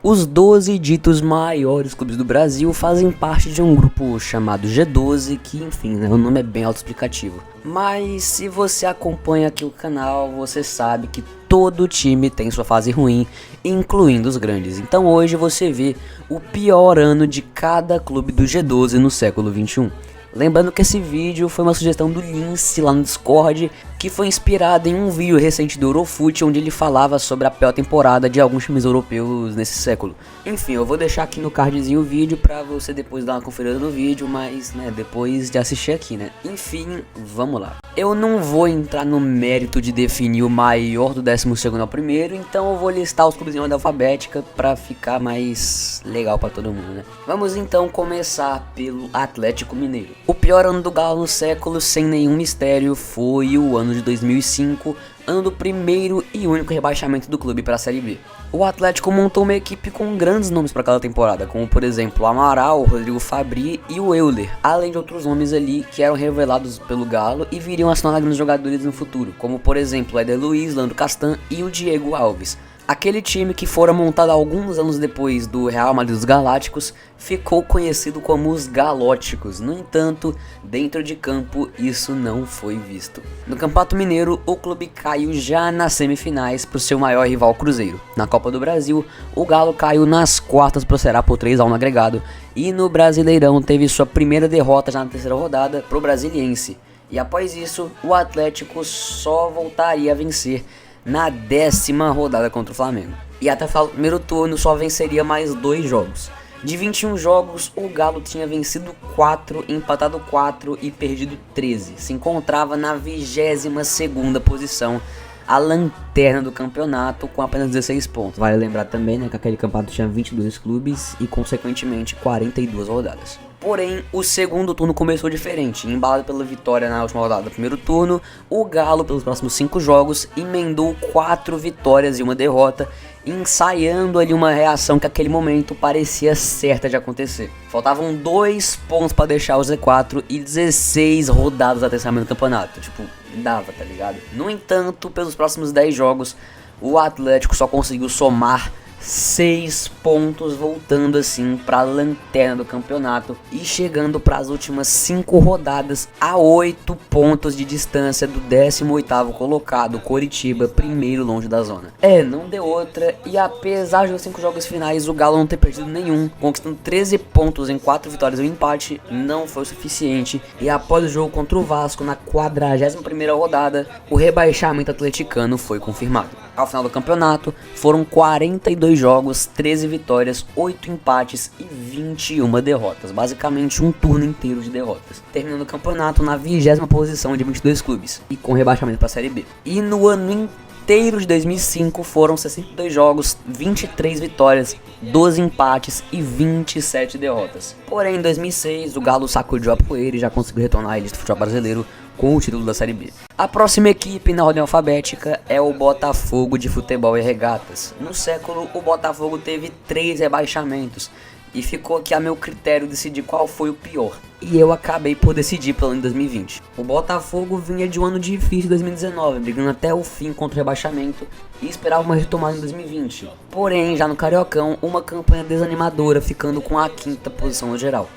Os 12 ditos maiores clubes do Brasil fazem parte de um grupo chamado G12, que enfim, né, o nome é bem autoexplicativo. Mas se você acompanha aqui o canal, você sabe que todo time tem sua fase ruim, incluindo os grandes. Então hoje você vê o pior ano de cada clube do G12 no século 21. Lembrando que esse vídeo foi uma sugestão do Lince lá no Discord, que foi inspirado em um vídeo recente do Eurofoot, onde ele falava sobre a pior temporada de alguns times europeus nesse século. Enfim, eu vou deixar aqui no cardzinho o vídeo pra você depois dar uma conferida no vídeo, mas né, depois de assistir aqui, né. Enfim, vamos lá. Eu não vou entrar no mérito de definir o maior do 12º ao primeiro, então eu vou listar os clubes em ordem alfabética pra ficar mais legal pra todo mundo, né. Vamos então começar pelo Atlético Mineiro. O pior ano do Galo no século, sem nenhum mistério, foi o ano de 2005, ano do primeiro e único rebaixamento do clube para a Série B. O Atlético montou uma equipe com grandes nomes para cada temporada, como por exemplo o Amaral, o Rodrigo Fabri e o Euler, além de outros nomes ali que eram revelados pelo Galo e viriam a se tornar grandes jogadores no futuro, como por exemplo o Éder Luiz, Leandro Castan e o Diego Alves. Aquele time que fora montado alguns anos depois do Real Madrid dos Galácticos ficou conhecido como os Galóticos. No entanto, dentro de campo isso não foi visto. No Campeonato Mineiro, o clube caiu já nas semifinais para o seu maior rival Cruzeiro. Na Copa do Brasil, o Galo caiu nas quartas para o Ceará por 3-1 no agregado. E no Brasileirão teve sua primeira derrota já na terceira rodada para o Brasiliense. E após isso, o Atlético só voltaria a vencer na 10ª rodada contra o Flamengo. E até o primeiro turno só venceria mais 2 jogos. De 21 jogos, o Galo tinha vencido 4, empatado 4 e perdido 13. Se encontrava na 22ª posição, a lanterna do campeonato, com apenas 16 pontos. Vale lembrar também, né, que aquele campeonato tinha 22 clubes e consequentemente 42 rodadas. Porém, o segundo turno começou diferente. Embalado pela vitória na última rodada do primeiro turno, o Galo, pelos próximos 5 jogos, emendou 4 vitórias e 1 derrota, ensaiando ali uma reação que naquele momento parecia certa de acontecer. Faltavam 2 pontos para deixar o Z4 e 16 rodadas até o encerramento do campeonato. Tipo, dava, tá ligado? No entanto, pelos próximos 10 jogos, o Atlético só conseguiu somar 6 pontos, voltando assim para a lanterna do campeonato e chegando para as últimas 5 rodadas a 8 pontos de distância do 18º colocado, Coritiba, primeiro longe da zona. Não deu outra, e apesar dos 5 jogos finais o Galo não ter perdido nenhum, conquistando 13 pontos em 4 vitórias e um empate, não foi o suficiente, e após o jogo contra o Vasco na 41ª rodada, o rebaixamento atleticano foi confirmado. Ao final do campeonato, foram 42 jogos, 13 vitórias, 8 empates e 21 derrotas. Basicamente um turno inteiro de derrotas. Terminando o campeonato na 20ª posição de 22 clubes e com rebaixamento para a Série B. E no ano inteiro de 2005 foram 62 jogos, 23 vitórias, 12 empates e 27 derrotas. Porém, em 2006, o Galo sacudiu a poeira e já conseguiu retornar à elite do futebol brasileiro com o título da Série B. A próxima equipe na ordem alfabética é o Botafogo de Futebol e Regatas. No século, o Botafogo teve 3 rebaixamentos e ficou aqui a meu critério decidir qual foi o pior. E eu acabei por decidir pelo ano de 2020. O Botafogo vinha de um ano difícil em 2019, brigando até o fim contra o rebaixamento e esperava uma retomada em 2020. Porém, já no Cariocão, uma campanha desanimadora, ficando com a 5ª posição no geral.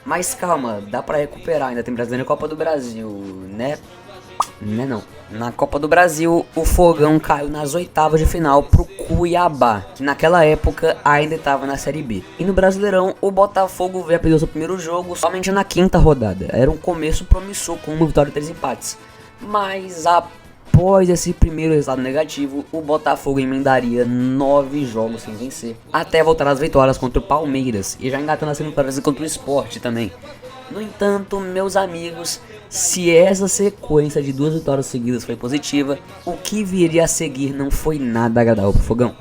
Mas calma, dá pra recuperar, ainda tem Brasileiro e Copa do Brasil, né? Não. Na Copa do Brasil, o Fogão caiu nas 8ª de final pro Cuiabá, que naquela época ainda estava na Série B. E no Brasileirão, o Botafogo veio a perder o seu primeiro jogo somente na 5ª rodada. Era um começo promissor com uma vitória e 3 empates. Mas após esse primeiro resultado negativo, o Botafogo emendaria 9 jogos sem vencer, até voltar às vitórias contra o Palmeiras e já engatando a segunda partida contra o Sport também. No entanto, meus amigos, se essa sequência de 2 vitórias seguidas foi positiva, o que viria a seguir não foi nada agradável pro Fogão,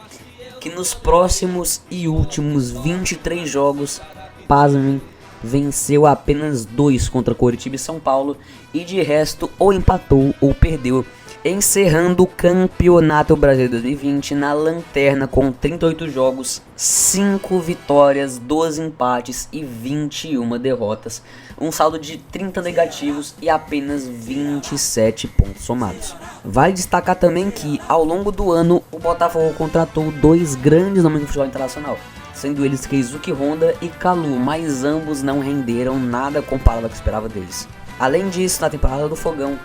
que nos próximos e últimos 23 jogos, pasmem, venceu apenas 2 contra Coritiba e São Paulo, e de resto ou empatou ou perdeu encerrando o Campeonato Brasileiro 2020 na lanterna com 38 jogos, 5 vitórias, 12 empates e 21 derrotas, um saldo de 30 negativos e apenas 27 pontos somados. Vale destacar também que, ao longo do ano, o Botafogo contratou 2 grandes nomes do futebol internacional, sendo eles Keisuke Honda e Kalu, mas ambos não renderam nada comparado ao que esperava deles. Além disso, na temporada do Fogão,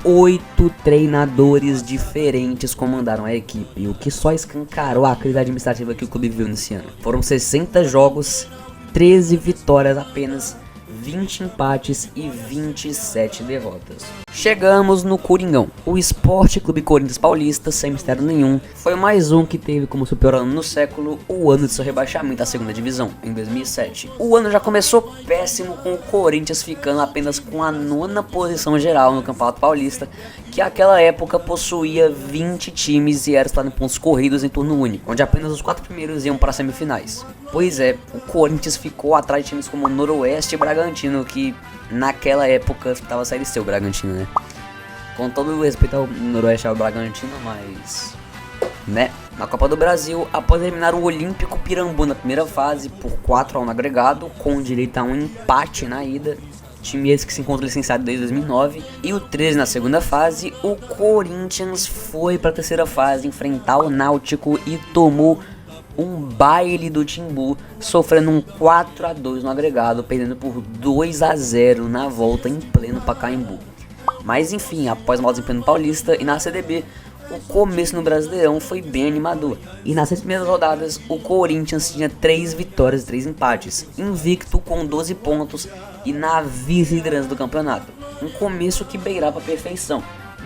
8 treinadores diferentes comandaram a equipe, o que só escancarou a crise administrativa que o clube viu nesse ano. Foram 60 jogos, 13 vitórias apenas, 20 empates e 27 derrotas. Chegamos no Coringão. O Sport Clube Corinthians Paulista, sem mistério nenhum, foi mais um que teve como seu pior ano no século o ano de seu rebaixamento à segunda divisão, em 2007. O ano já começou péssimo, com o Corinthians ficando apenas com a 9ª posição geral no Campeonato Paulista, que naquela época possuía 20 times e era disputado em pontos corridos em turno único, onde apenas os 4 primeiros iam para as semifinais. Pois é, o Corinthians ficou atrás de times como Noroeste e Bragantino, que naquela época estava Série C, o Bragantino, né? Com todo o respeito ao Noroeste e ao Bragantino, mas... né? Na Copa do Brasil, após eliminar o Olímpico Pirambu na primeira fase por 4-1 no agregado, com direito a um empate na ida, time esse que se encontra licenciado desde 2009, e o 13 na segunda fase, o Corinthians foi para a terceira fase enfrentar o Náutico e tomou um baile do Timbu, sofrendo um 4-2 no agregado, perdendo por 2-0 na volta em pleno Pacaembu. Mas enfim, após mau desempenho no Paulista e na CDB, o começo no Brasileirão foi bem animador. E nas 6 primeiras rodadas, o Corinthians tinha 3 vitórias e 3 empates, invicto com 12 pontos e na vice-liderança do campeonato. Um começo que beirava a perfeição.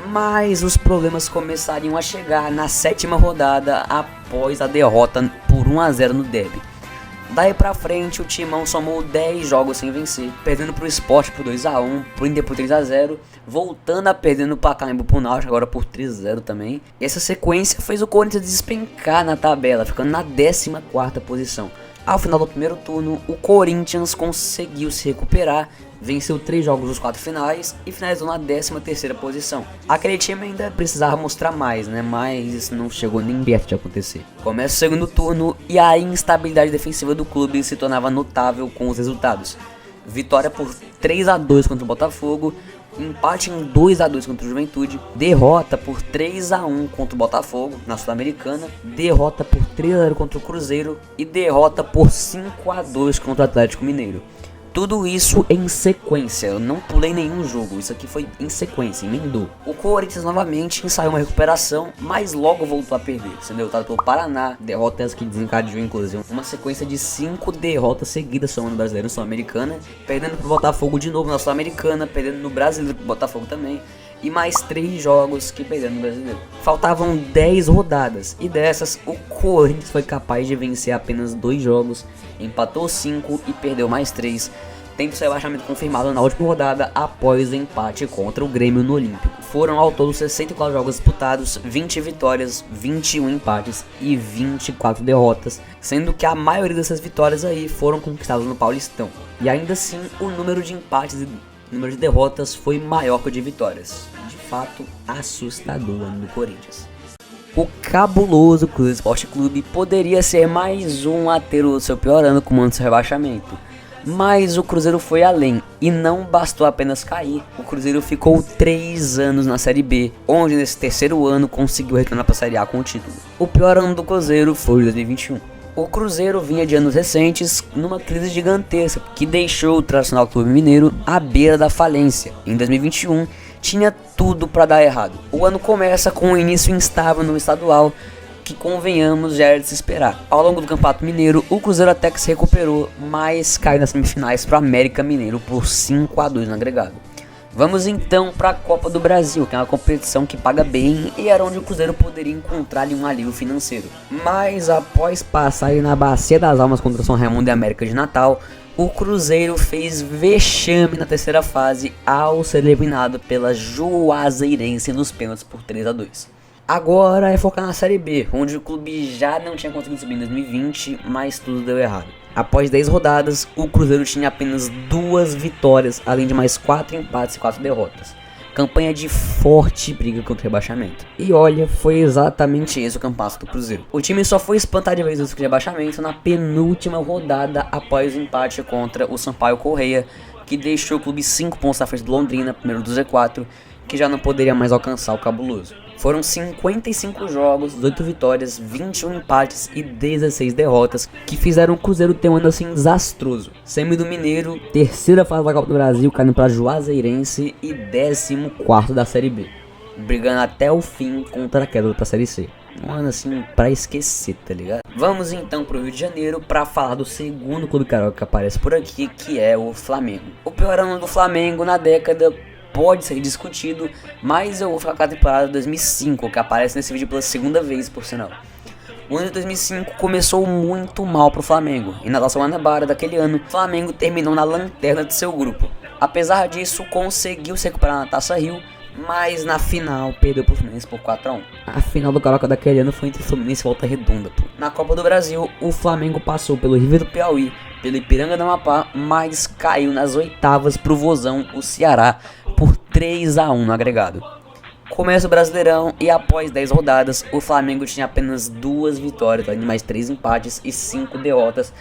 Mas os problemas começariam a chegar na 7ª rodada após a derrota por 1-0 no derby. Daí pra frente o Timão somou 10 jogos sem vencer, perdendo pro Sport por 2-1, pro Inter por 3-0, voltando a perder no Pacaembu pro Náutico, agora por 3-0 também. E essa sequência fez o Corinthians despencar na tabela, ficando na 14ª posição. Ao final do primeiro turno, o Corinthians conseguiu se recuperar, venceu 3 jogos dos 4 finais e finalizou na 13ª posição. Aquele time ainda precisava mostrar mais, né? Mas isso não chegou nem perto de acontecer. Começa o segundo turno e a instabilidade defensiva do clube se tornava notável com os resultados. Vitória por 3-2 contra o Botafogo, empate em 2-2 contra o Juventude, derrota por 3-1 contra o Botafogo na Sul-Americana, derrota por 3-0 contra o Cruzeiro e derrota por 5-2 contra o Atlético Mineiro. Tudo isso em sequência, eu não pulei nenhum jogo, isso aqui foi em sequência, emendou. O Corinthians novamente ensaiou uma recuperação, mas logo voltou a perder, sendo derrotado pelo Paraná, derrota essa que desencadeou inclusive uma sequência de 5 derrotas seguidas somando no Brasileiro e Sul-Americana, perdendo pro Botafogo de novo na Sul-Americana, perdendo no Brasileiro pro Botafogo também, e mais 3 jogos que perderam no Brasileiro. Faltavam 10 rodadas, e dessas o Corinthians foi capaz de vencer apenas 2 jogos, empatou 5 e perdeu mais 3, tendo seu rebaixamento confirmado na última rodada após o empate contra o Grêmio no Olímpico. Foram ao todo 64 jogos disputados, 20 vitórias, 21 empates e 24 derrotas, sendo que a maioria dessas vitórias aí foram conquistadas no Paulistão. E ainda assim, o número de empates e número de derrotas foi maior que o de vitórias. De fato, assustador no Corinthians. O cabuloso Cruzeiro Esporte Clube poderia ser mais um a ter o seu pior ano com o seu rebaixamento. Mas o Cruzeiro foi além, e não bastou apenas cair, o Cruzeiro ficou 3 anos na Série B, onde nesse terceiro ano conseguiu retornar para a Série A com o título. O pior ano do Cruzeiro foi 2021. O Cruzeiro vinha de anos recentes numa crise gigantesca, que deixou o tradicional clube mineiro à beira da falência. Em 2021, tinha tudo para dar errado. O ano começa com um início instável no estadual, que convenhamos já era de se esperar. Ao longo do Campeonato Mineiro, o Cruzeiro até que se recuperou, mas caiu nas semifinais para o América Mineiro por 5-2 no agregado. Vamos então para a Copa do Brasil, que é uma competição que paga bem e era onde o Cruzeiro poderia encontrar um alívio financeiro. Mas após passar na Bacia das Almas contra o São Raimundo e América de Natal, o Cruzeiro fez vexame na terceira fase ao ser eliminado pela Juazeirense nos pênaltis por 3-2. Agora é focar na Série B, onde o clube já não tinha conseguido subir em 2020, mas tudo deu errado. Após 10 rodadas, o Cruzeiro tinha apenas 2 vitórias, além de mais 4 empates e 4 derrotas. campanha de forte briga contra o rebaixamento. E olha, foi exatamente esse o campeonato do Cruzeiro. O time só foi espantar de vez o rebaixamento na penúltima rodada após o empate contra o Sampaio Corrêa, que deixou o clube 5 pontos na frente do Londrina, primeiro do Z4, que já não poderia mais alcançar o cabuloso. Foram 55 jogos, 18 vitórias, 21 empates e 16 derrotas, que fizeram o Cruzeiro ter um ano assim desastroso. Semi do Mineiro, terceira fase da Copa do Brasil, caindo para Juazeirense e 14º da Série B, brigando até o fim contra a queda para a Série C. Um ano assim pra esquecer, tá ligado? Vamos então pro Rio de Janeiro pra falar do segundo clube carioca que aparece por aqui, que é o Flamengo. O pior ano do Flamengo na década pode ser discutido, mas eu vou ficar com a temporada de 2005, que aparece nesse vídeo pela segunda vez, por sinal. O ano de 2005 começou muito mal pro Flamengo, e na Taça Guanabara daquele ano, o Flamengo terminou na lanterna de seu grupo. Apesar disso, conseguiu se recuperar na Taça Rio, mas na final perdeu pro Fluminense por 4-1. A final do Carioca daquele ano foi entre Fluminense e Volta Redonda, pô. Na Copa do Brasil, o Flamengo passou pelo River do Piauí, pelo Ipiranga do Amapá, mas caiu nas oitavas pro Vozão, o Ceará, por 3-1 no agregado. Começa o Brasileirão e após 10 rodadas, o Flamengo tinha apenas 2 vitórias, além de mais 3 empates e 5 derrotas,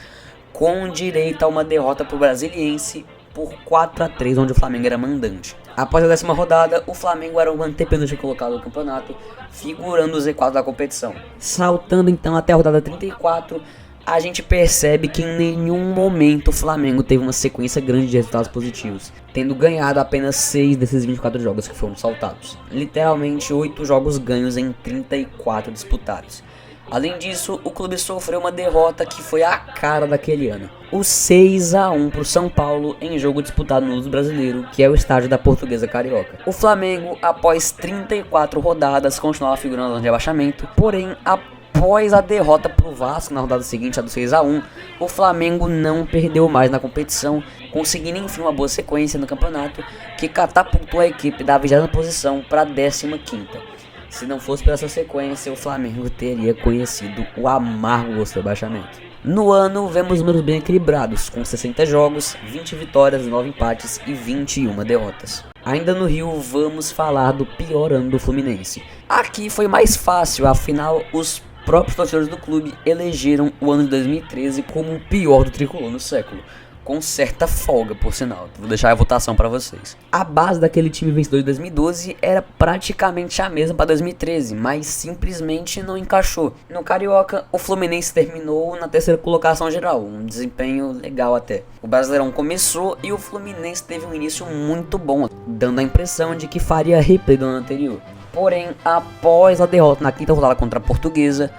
com direito a uma derrota pro Brasiliense por 4-3, onde o Flamengo era mandante. Após a 10ª rodada, o Flamengo era o antepenúltimo colocado do campeonato, figurando o Z4 da competição. Saltando então até a rodada 34, a gente percebe que em nenhum momento o Flamengo teve uma sequência grande de resultados positivos, tendo ganhado apenas 6 desses 24 jogos que foram saltados. Literalmente 8 jogos ganhos em 34 disputados. Além disso, o clube sofreu uma derrota que foi a cara daquele ano. O 6-1 pro São Paulo em jogo disputado no Luso Brasileiro, que é o estádio da Portuguesa Carioca. O Flamengo, após 34 rodadas, continuava figurando no rebaixamento, porém, após a derrota pro Vasco na rodada seguinte, a do 6-1, o Flamengo não perdeu mais na competição, conseguindo enfim uma boa sequência no campeonato, que catapultou a equipe da 20ª posição para a 15ª. Se não fosse por essa sequência, o Flamengo teria conhecido o amargo gosto do rebaixamento. No ano, vemos números bem equilibrados, com 60 jogos, 20 vitórias, 9 empates e 21 derrotas. Ainda no Rio, vamos falar do pior ano do Fluminense. Aqui foi mais fácil, afinal, os próprios torcedores do clube elegeram o ano de 2013 como o pior do tricolor no século, com certa folga, por sinal. Vou deixar a votação para vocês. A base daquele time vencedor de 2012 era praticamente a mesma para 2013, mas simplesmente não encaixou. No Carioca, o Fluminense terminou na 3ª colocação geral, um desempenho legal até. O Brasileirão começou e o Fluminense teve um início muito bom, dando a impressão de que faria replay do ano anterior. Porém, após a derrota na 5ª rodada contra a Portuguesa,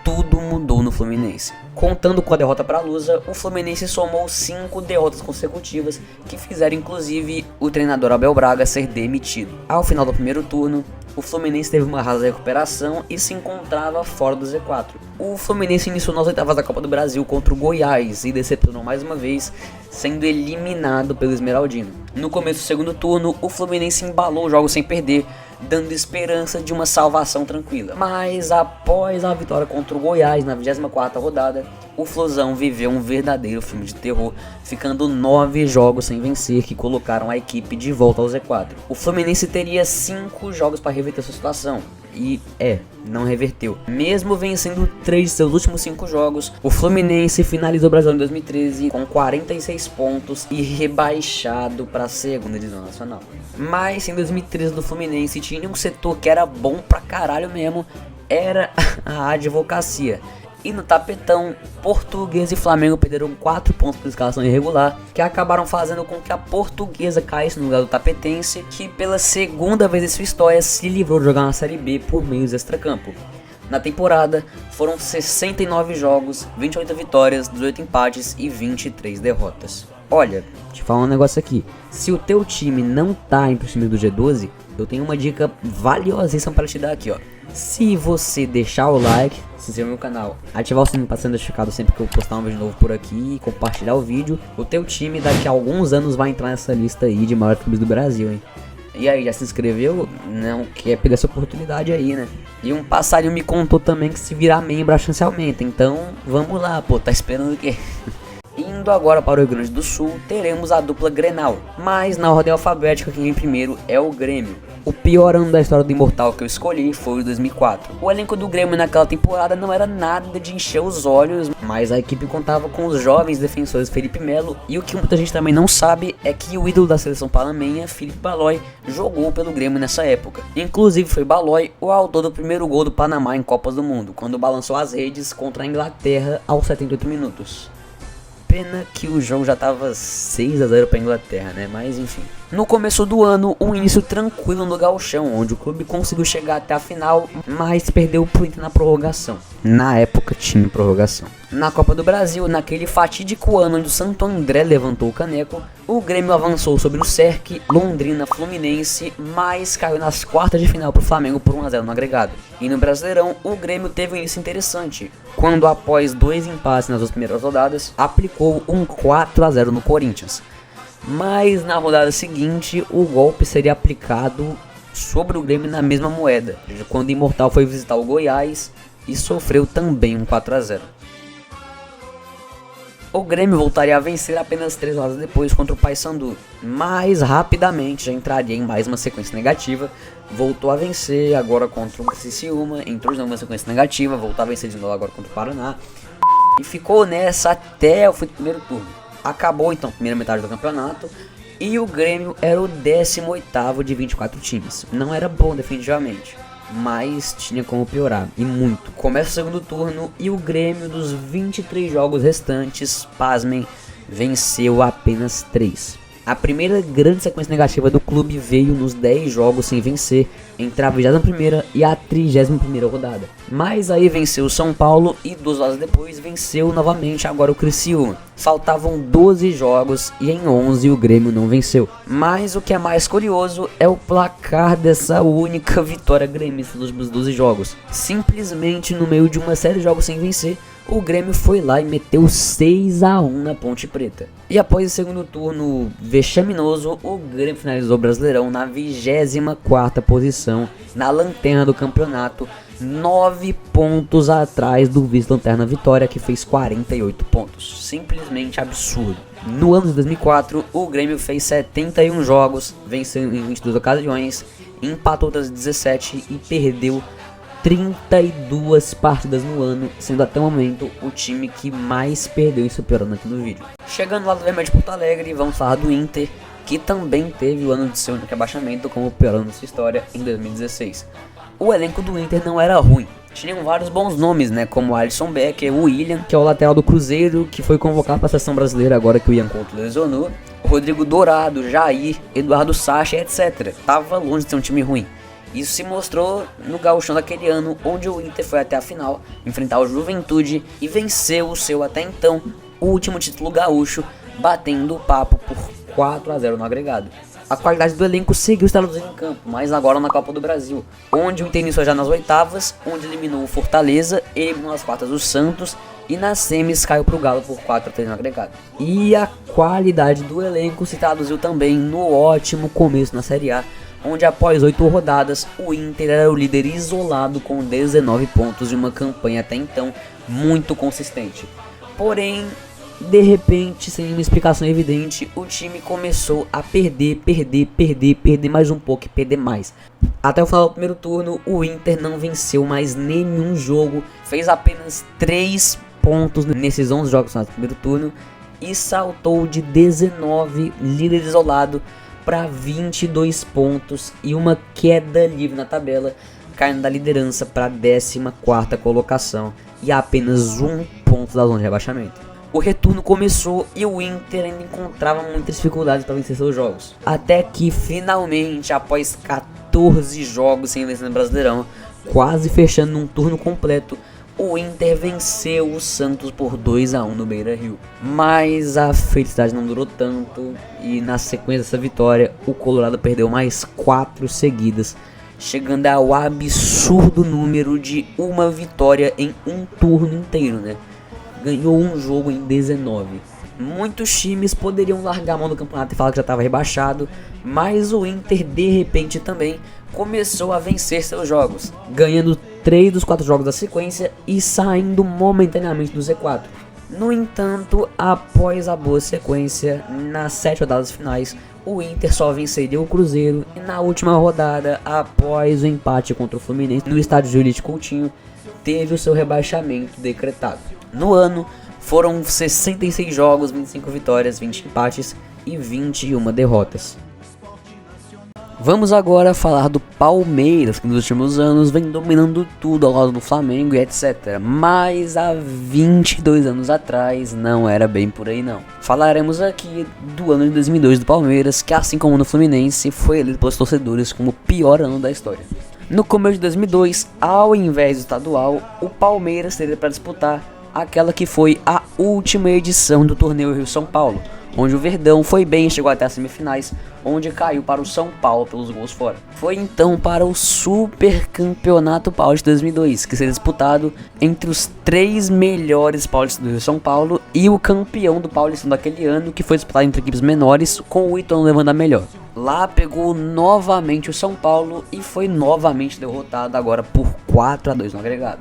tudo mudou no Fluminense. Contando com a derrota para a Lusa, o Fluminense somou 5 derrotas consecutivas, que fizeram inclusive o treinador Abel Braga ser demitido. Ao final do primeiro turno, o Fluminense teve uma rasa recuperação e se encontrava fora do Z4. O Fluminense iniciou nas oitavas da Copa do Brasil contra o Goiás e decepcionou mais uma vez, sendo eliminado pelo Esmeraldino. No começo do segundo turno, o Fluminense embalou o jogo sem perder, dando esperança de uma salvação tranquila. Mas após a vitória contra o Goiás na 24ª rodada, o Flusão viveu um verdadeiro filme de terror, ficando 9 jogos sem vencer, que colocaram a equipe de volta ao Z4. O Fluminense teria 5 jogos para reverter sua situação, e não reverteu. Mesmo vencendo 3 de seus últimos 5 jogos, o Fluminense finalizou o Brasileirão em 2013 com 46 pontos e rebaixado para a 2ª divisão nacional. Mas em 2013 do Fluminense tinha um setor que era bom pra caralho mesmo, era a advocacia. E no tapetão, Portuguesa e Flamengo perderam 4 pontos por escalação irregular, que acabaram fazendo com que a Portuguesa caísse no lugar do Tapetense, que pela 2ª vez em sua história se livrou de jogar na Série B por meios extracampo. Na temporada, foram 69 jogos, 28 vitórias, 18 empates e 23 derrotas. Olha, te falar um negócio aqui, se o teu time não tá entre os times do G12, eu tenho uma dica valiosíssima para te dar aqui, ó. Se você deixar o like, se inscrever no canal, ativar o sininho para ser notificado sempre que eu postar um vídeo novo por aqui e compartilhar o vídeo, o teu time daqui a alguns anos vai entrar nessa lista aí de maiores clubes do Brasil, hein? E aí, já se inscreveu? Não quer pegar essa oportunidade aí, né? E um passarinho me contou também que se virar membro a chance aumenta, então vamos lá, pô, tá esperando o quê? Indo agora para o Rio Grande do Sul, teremos a dupla Grenal, mas na ordem alfabética quem vem primeiro é o Grêmio. O pior ano da história do Imortal que eu escolhi foi o 2004. O elenco do Grêmio naquela temporada não era nada de encher os olhos, mas a equipe contava com os jovens defensores Felipe Melo, e o que muita gente também não sabe é que o ídolo da seleção panamenha, Felipe Balói, jogou pelo Grêmio nessa época. Inclusive foi Balói o autor do primeiro gol do Panamá em Copas do Mundo, quando balançou as redes contra a Inglaterra aos 78 minutos. Pena que o jogo já tava 6-0 para Inglaterra, né? Mas enfim. No começo do ano, um início tranquilo no Gauchão, onde o clube conseguiu chegar até a final, mas perdeu pro Inter na prorrogação. Na época tinha prorrogação. Na Copa do Brasil, naquele fatídico ano onde o Santo André levantou o caneco, o Grêmio avançou sobre o Cerque, Londrina, Fluminense, mas caiu nas quartas de final pro Flamengo por 1-0 no agregado. E no Brasileirão, o Grêmio teve um início interessante, quando após 2 empates nas duas primeiras rodadas, aplicou um 4-0 no Corinthians. Mas na rodada seguinte, o golpe seria aplicado sobre o Grêmio na mesma moeda, quando o Imortal foi visitar o Goiás e sofreu também um 4-0. O Grêmio voltaria a vencer apenas 3 rodadas depois contra o Paysandu, mas rapidamente já entraria em mais uma sequência negativa, voltou a vencer agora contra o Criciúma, entrou em uma sequência negativa, voltou a vencer de novo agora contra o Paraná, e ficou nessa até o fim do primeiro turno. Acabou então a primeira metade do campeonato e o Grêmio era o 18º de 24 times. Não era bom definitivamente, mas tinha como piorar, e muito. Começa o segundo turno e o Grêmio, dos 23 jogos restantes, pasmem, venceu apenas 3. A primeira grande sequência negativa do clube veio nos 10 jogos sem vencer, entre a 21ª e a 31ª rodada. Mas aí venceu o São Paulo e 2 horas depois venceu novamente agora o Criciúma. Faltavam 12 jogos e em 11 o Grêmio não venceu. Mas o que é mais curioso é o placar dessa única vitória gremista dos 12 jogos. Simplesmente no meio de uma série de jogos sem vencer, o Grêmio foi lá e meteu 6-1 na Ponte Preta. E após o segundo turno vexaminoso, o Grêmio finalizou o Brasileirão na 24ª posição, na lanterna do campeonato, 9 pontos atrás do vice-lanterna Vitória, que fez 48 pontos. Simplesmente absurdo. No ano de 2004, o Grêmio fez 71 jogos, venceu em 22 ocasiões, empatou outras 17 e perdeu 32 partidas no ano, sendo até o momento o time que mais perdeu e superando aqui no vídeo. Chegando lá do Vermelho de Porto Alegre, vamos falar do Inter, que também teve o ano de seu único rebaixamento como o pior ano da sua história em 2016. O elenco do Inter não era ruim, tinham vários bons nomes, né, como Alisson Becker, o William, que é o lateral do Cruzeiro, que foi convocado para a seleção brasileira agora que o Ian Couto lesionou, o Rodrigo Dourado, Jair, Eduardo Sacha, etc. Tava longe de ser um time ruim. Isso se mostrou no Gauchão daquele ano, onde o Inter foi até a final, enfrentar o Juventude e venceu o seu até então último título gaúcho, batendo o papo por 4-0 no agregado. A qualidade do elenco seguiu estar traduzindo em campo, mas agora na Copa do Brasil, onde o Inter iniciou já nas oitavas, onde eliminou o Fortaleza, eliminou nas quartas o Santos e nas semis caiu pro Galo por 4-3 no agregado. E a qualidade do elenco se traduziu também no ótimo começo na Série A, onde após 8 rodadas, o Inter era o líder isolado com 19 pontos de uma campanha até então muito consistente. Porém, de repente, sem uma explicação evidente, o time começou a perder mais um pouco e perder mais. Até o final do primeiro turno, o Inter não venceu mais nenhum jogo, fez apenas 3 pontos nesses 11 jogos no primeiro turno e saltou de 19 líder isolado para 22 pontos e uma queda livre na tabela, caindo da liderança para a 14ª colocação e a apenas 1 ponto da zona de rebaixamento. O retorno começou e o Inter ainda encontrava muitas dificuldades para vencer seus jogos. Até que finalmente, após 14 jogos sem vencer no Brasileirão, quase fechando um turno completo, o Inter venceu o Santos por 2-1 no Beira-Rio. Mas a felicidade não durou tanto e na sequência dessa vitória, o Colorado perdeu mais 4 seguidas, chegando ao absurdo número de uma vitória em um turno inteiro, né? Ganhou um jogo em 19. Muitos times poderiam largar a mão do campeonato e falar que já estava rebaixado, mas o Inter de repente também começou a vencer seus jogos, ganhando 3 dos 4 jogos da sequência e saindo momentaneamente do Z4. No entanto, após a boa sequência, nas 7 rodadas finais, o Inter só venceria o Cruzeiro e na última rodada, após o empate contra o Fluminense no estádio Júlio Coutinho, teve o seu rebaixamento decretado. No ano, foram 66 jogos, 25 vitórias, 20 empates e 21 derrotas. Vamos agora falar do Palmeiras, que nos últimos anos vem dominando tudo ao lado do Flamengo e etc. Mas há 22 anos atrás não era bem por aí não. Falaremos aqui do ano de 2002 do Palmeiras, que assim como no Fluminense, foi eleito pelos torcedores como o pior ano da história. No começo de 2002, ao invés do estadual, o Palmeiras teria para disputar aquela que foi a última edição do torneio Rio-São Paulo, onde o Verdão foi bem e chegou até as semifinais, onde caiu para o São Paulo pelos gols fora. Foi então para o Super Campeonato Paulista de 2002, que seria disputado entre os 3 melhores paulistas do Rio São Paulo e o campeão do Paulistão daquele ano, que foi disputado entre equipes menores, com o Ituano levando a melhor. Lá pegou novamente o São Paulo e foi novamente derrotado agora por 4-2 no agregado.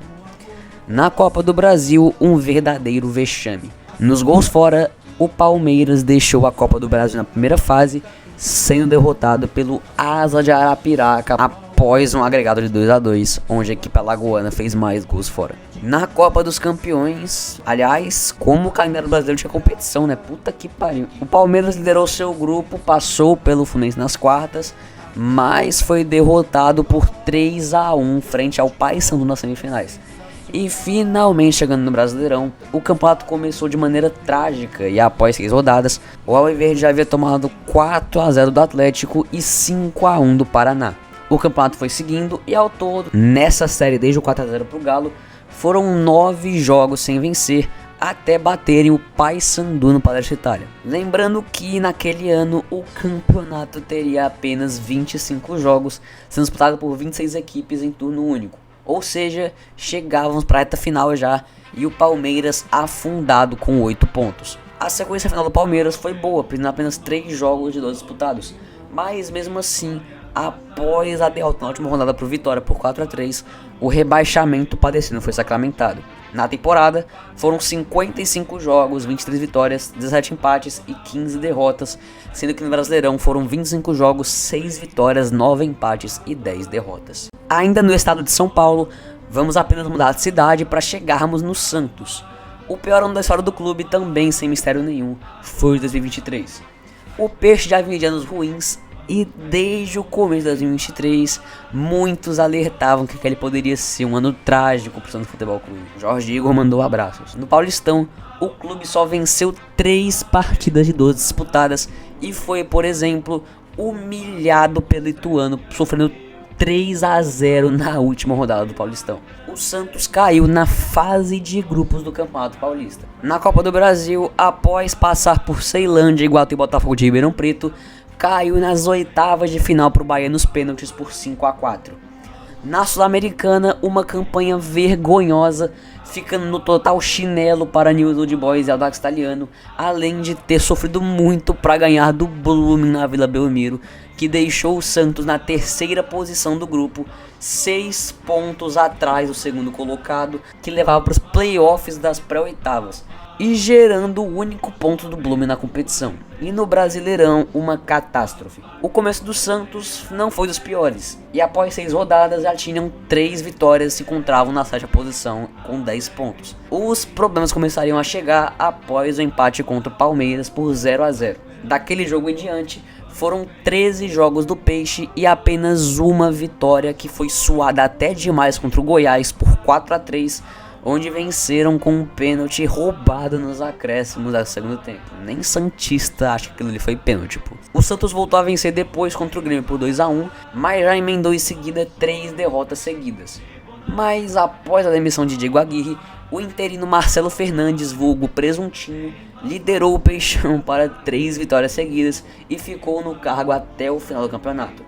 Na Copa do Brasil, um verdadeiro vexame. Nos gols fora, o Palmeiras deixou a Copa do Brasil na primeira fase, sendo derrotado pelo Asa de Arapiraca após um agregado de 2-2, onde a equipe alagoana fez mais gols fora. Na Copa dos Campeões, aliás, como o calendário brasileiro tinha competição, né? Puta que pariu. O Palmeiras liderou seu grupo, passou pelo Fluminense nas quartas, mas foi derrotado por 3-1 frente ao Paysandu nas semifinais. E finalmente chegando no Brasileirão, o campeonato começou de maneira trágica e após 6 rodadas, o Alviverde já havia tomado 4-0 do Atlético e 5-1 do Paraná. O campeonato foi seguindo e ao todo, nessa série desde o 4-0 pro Galo, foram 9 jogos sem vencer até baterem o Paysandu no Palestra Itália. Lembrando que naquele ano o campeonato teria apenas 25 jogos, sendo disputado por 26 equipes em turno único. Ou seja, chegávamos para a reta final já e o Palmeiras afundado com 8 pontos. A sequência final do Palmeiras foi boa, perdendo apenas 3 jogos de 12 disputados. Mas mesmo assim, após a derrota na última rodada para o Vitória por 4-3, o rebaixamento padecendo foi sacramentado. Na temporada, foram 55 jogos, 23 vitórias, 17 empates e 15 derrotas, sendo que no Brasileirão foram 25 jogos, 6 vitórias, 9 empates e 10 derrotas. Ainda no estado de São Paulo, vamos apenas mudar de cidade para chegarmos no Santos. O pior ano da história do clube, também sem mistério nenhum, foi 2023. O Peixe já vinha de anos ruins e desde o começo de 2023, muitos alertavam que aquele poderia ser um ano trágico para o Santos Futebol Clube. Jorge Igor mandou abraços. No Paulistão, o clube só venceu 3 partidas de 12 disputadas e foi, por exemplo, humilhado pelo Ituano, sofrendo 3-0 na última rodada do Paulistão. O Santos caiu na fase de grupos do Campeonato Paulista. Na Copa do Brasil, após passar por Ceilândia, Iguatu e Botafogo de Ribeirão Preto, caiu nas oitavas de final para o Bahia nos pênaltis por 5-4. Na Sul-Americana, uma campanha vergonhosa, ficando no total chinelo para Newell's Old Boys e Audax Italiano, além de ter sofrido muito para ganhar do Blooming na Vila Belmiro, que deixou o Santos na terceira posição do grupo, 6 pontos atrás do segundo colocado, que levava para os playoffs das pré-oitavas, e gerando o único ponto do Blooming na competição. E no Brasileirão, uma catástrofe. O começo do Santos não foi dos piores, e após 6 rodadas já tinham 3 vitórias e se encontravam na 7ª posição com 10 pontos. Os problemas começariam a chegar após o empate contra o Palmeiras por 0-0. Daquele jogo em diante, foram 13 jogos do Peixe e apenas uma vitória, que foi suada até demais contra o Goiás por 4-3, onde venceram com um pênalti roubado nos acréscimos do segundo tempo. Nem santista acha que aquilo ali foi pênalti, pô. O Santos voltou a vencer depois contra o Grêmio por 2-1, mas já emendou em seguida 3 derrotas seguidas. Mas após a demissão de Diego Aguirre, o interino Marcelo Fernandes, vulgo Presuntinho, liderou o Peixão para 3 vitórias seguidas e ficou no cargo até o final do campeonato.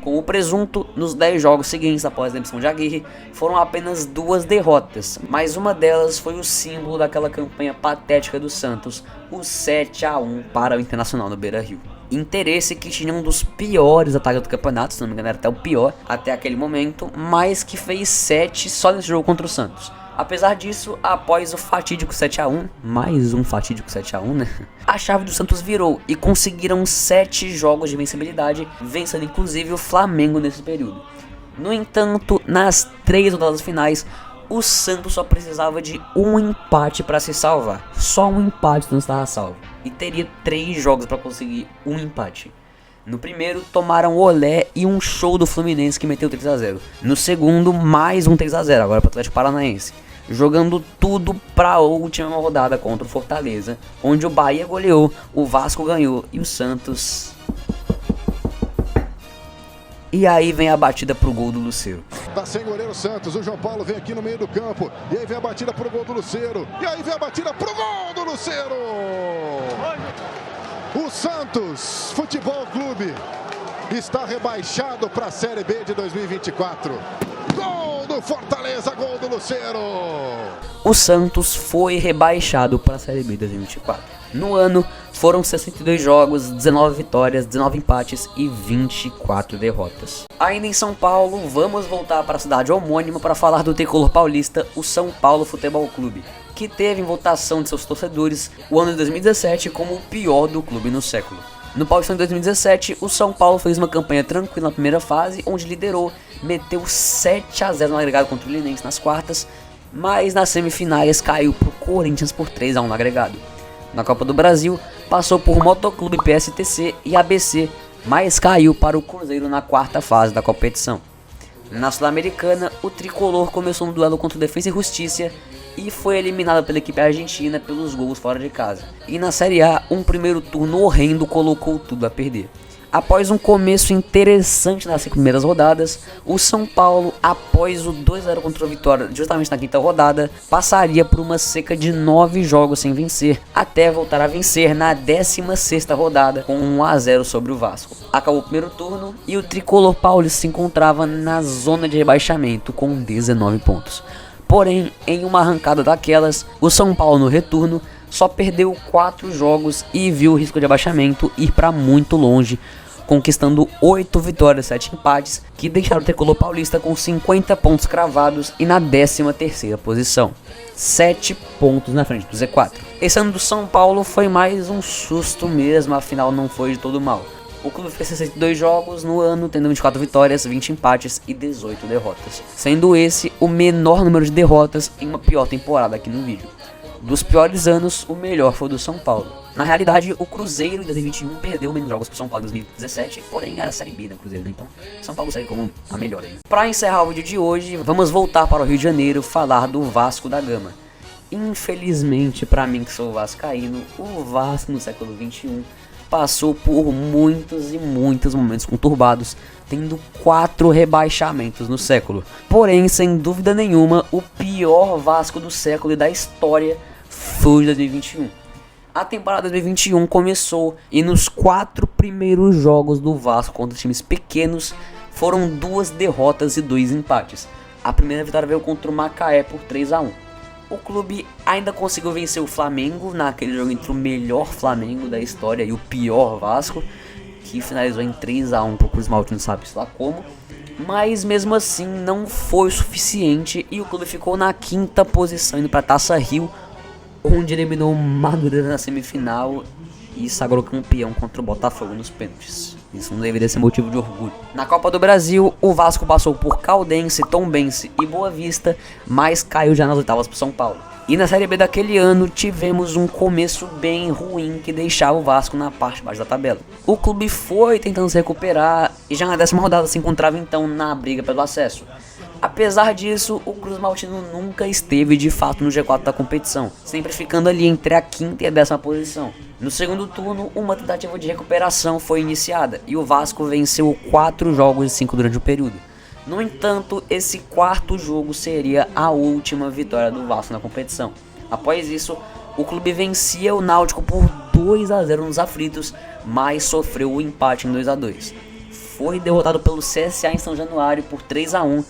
Com o Presunto, nos 10 jogos seguintes após a demissão de Aguirre, foram apenas 2 derrotas, mas uma delas foi o símbolo daquela campanha patética do Santos, o 7-1 para o Internacional no Beira-Rio. Interesse que tinha um dos piores ataques do campeonato, se não me engano era até o pior até aquele momento, mas que fez 7 só nesse jogo contra o Santos. Apesar disso, após o fatídico 7-1, mais um fatídico 7-1, né? A chave do Santos virou e conseguiram 7 jogos de vencibilidade, vencendo inclusive o Flamengo nesse período. No entanto, nas 3 rodadas finais, o Santos só precisava de um empate para se salvar. Só um empate não estava salvo. E teria 3 jogos para conseguir um empate. No primeiro, tomaram olé e um show do Fluminense que meteu 3-0. No segundo, mais um 3-0, agora para o Atlético Paranaense. Jogando tudo para a última rodada contra o Fortaleza, onde o Bahia goleou, o Vasco ganhou e o Santos... E aí vem a batida pro gol do Lucero. Tá sem goleiro Santos, o João Paulo vem aqui no meio do campo, e aí vem a batida pro gol do Lucero, e aí vem a batida pro gol do Lucero! O Santos Futebol Clube está rebaixado para a Série B de 2024. Gol do Fortaleza, gol do Lucero! O Santos foi rebaixado para a Série B de 2024. No ano, foram 62 jogos, 19 vitórias, 19 empates e 24 derrotas. Ainda em São Paulo, vamos voltar para a cidade homônima para falar do tricolor paulista, o São Paulo Futebol Clube, que teve em votação de seus torcedores o ano de 2017 como o pior do clube no século. No Paulistão de 2017, o São Paulo fez uma campanha tranquila na primeira fase, onde liderou, meteu 7-0 no agregado contra o Linense nas quartas, mas nas semifinais caiu para o Corinthians por 3-1 no agregado. Na Copa do Brasil, passou por Motoclube, PSTC e ABC, mas caiu para o Cruzeiro na quarta fase da competição. Na Sul-Americana, o tricolor começou um duelo contra o Defensa e Justiça e foi eliminado pela equipe argentina pelos gols fora de casa. E na Série A, um primeiro turno horrendo colocou tudo a perder. Após um começo interessante nas 5 primeiras rodadas, o São Paulo, após o 2-0 contra o Vitória, justamente na quinta rodada, passaria por uma seca de 9 jogos sem vencer, até voltar a vencer na 16ª rodada com 1-0 sobre o Vasco. Acabou o primeiro turno e o tricolor paulista se encontrava na zona de rebaixamento com 19 pontos. Porém, em uma arrancada daquelas, o São Paulo no retorno só perdeu 4 jogos e viu o risco de abaixamento ir para muito longe, conquistando 8 vitórias e 7 empates, que deixaram o tricolor paulista com 50 pontos cravados e na 13ª posição, 7 pontos na frente do Z4. Esse ano do São Paulo foi mais um susto mesmo, afinal não foi de todo mal. O clube fez 62 jogos no ano, tendo 24 vitórias, 20 empates e 18 derrotas, sendo esse o menor número de derrotas em uma pior temporada aqui no vídeo. Dos piores anos, o melhor foi o do São Paulo. Na realidade, o Cruzeiro em 2021 perdeu menos jogos que o São Paulo em 2017, porém era a Série B da Cruzeiro, né? Então São Paulo segue como a melhor aí. Para encerrar o vídeo de hoje, vamos voltar para o Rio de Janeiro falar do Vasco da Gama. Infelizmente, para mim que sou vascaíno, o Vasco no século XXI passou por muitos e muitos momentos conturbados, tendo 4 rebaixamentos no século. Porém, sem dúvida nenhuma, o pior Vasco do século e da história foi o de 2021. A temporada 2021 começou e nos 4 primeiros jogos do Vasco contra times pequenos foram 2 derrotas e 2 empates. A primeira vitória veio contra o Macaé por 3-1. O clube ainda conseguiu vencer o Flamengo naquele jogo entre o melhor Flamengo da história e o pior Vasco, que finalizou em 3-1 pro Cruz Maltino, não sabe lá como. Mas mesmo assim não foi o suficiente e o clube ficou na 5ª posição indo para a Taça Rio, onde eliminou o Madureira na semifinal e sagrou campeão contra o Botafogo nos pênaltis. Isso não deveria ser motivo de orgulho. Na Copa do Brasil, o Vasco passou por Caldense, Tombense e Boa Vista, mas caiu já nas oitavas para São Paulo. E na Série B daquele ano, tivemos um começo bem ruim que deixava o Vasco na parte de baixo da tabela. O clube foi tentando se recuperar e já na 10ª rodada se encontrava então na briga pelo acesso. Apesar disso, o Cruz Maltino nunca esteve de fato no G4 da competição, sempre ficando ali entre a 5ª e a 10ª posição. No segundo turno, uma tentativa de recuperação foi iniciada e o Vasco venceu 4 jogos de 5 durante o período. No entanto, esse 4º jogo seria a última vitória do Vasco na competição. Após isso, o clube vencia o Náutico por 2-0 nos aflitos, mas sofreu o empate em 2-2. Foi derrotado pelo CSA em São Januário por 3-1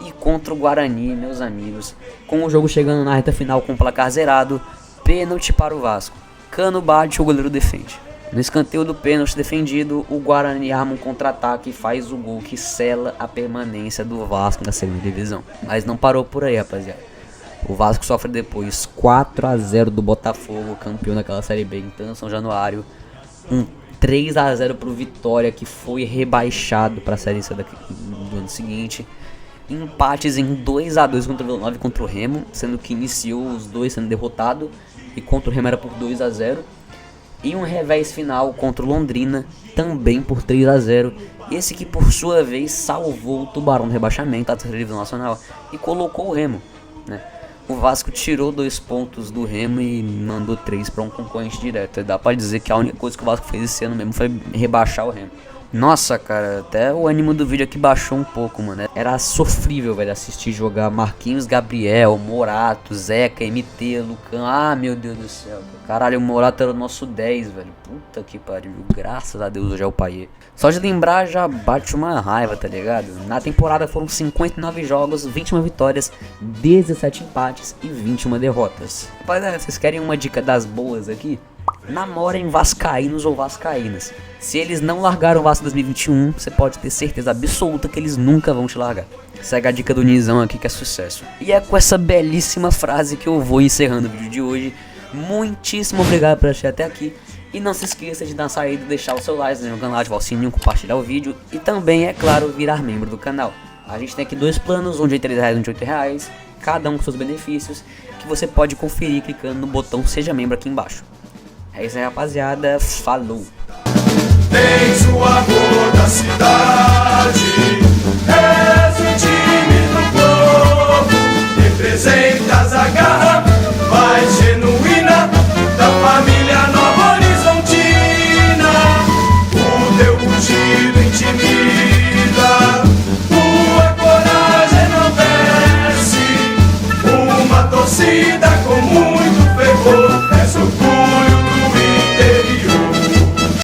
e contra o Guarani, meus amigos, com o jogo chegando na reta final com o placar zerado, pênalti para o Vasco. Cano bate, o goleiro defende. No escanteio do pênalti defendido, o Guarani arma um contra-ataque e faz o gol que sela a permanência do Vasco na segunda divisão. Mas não parou por aí, rapaziada. O Vasco sofre depois 4-0 do Botafogo, campeão daquela Série B em São Januário. Um 3-0 pro Vitória, que foi rebaixado para a Série C do ano seguinte. Empates em 2-2 contra o Vila Nova e contra o Remo, sendo que iniciou os dois sendo derrotado e contra o Remo era por 2-0. E um revés final contra o Londrina, também por 3-0. Esse que por sua vez salvou o Tubarão do rebaixamento da terceira divisão nacional e colocou o Remo, né? O Vasco tirou 2 pontos do Remo e mandou 3 para um concorrente direto. Dá pra dizer que a única coisa que o Vasco fez esse ano mesmo foi rebaixar o Remo. Nossa, cara, até o ânimo do vídeo aqui baixou um pouco, mano. Era sofrível, velho, assistir jogar Marquinhos, Gabriel, Morato, Zeca, MT, Lucão. Ah, meu Deus do céu. Caralho, o Morato era o nosso 10, velho. Puta que pariu. Graças a Deus hoje é o Paiê. Só de lembrar já bate uma raiva, tá ligado? Na temporada foram 59 jogos, 21 vitórias, 17 empates e 21 derrotas. Rapaziada, vocês querem uma dica das boas aqui? Namorem vascaínos ou vascaínas. Se eles não largaram o Vasco 2021, você pode ter certeza absoluta que eles nunca vão te largar. Segue a dica do Nizão aqui que é sucesso. E é com essa belíssima frase que eu vou encerrando o vídeo de hoje. Muitíssimo obrigado por assistir até aqui. E não se esqueça de dar saída, deixar o seu like no canal, ativar o sininho, compartilhar o vídeo. E também, é claro, virar membro do canal. A gente tem aqui 2 planos, um de R$3 e um de R$8. Cada um com seus benefícios, que você pode conferir clicando no botão Seja Membro aqui embaixo. É isso aí, rapaziada. Falou! Tens o amor da cidade.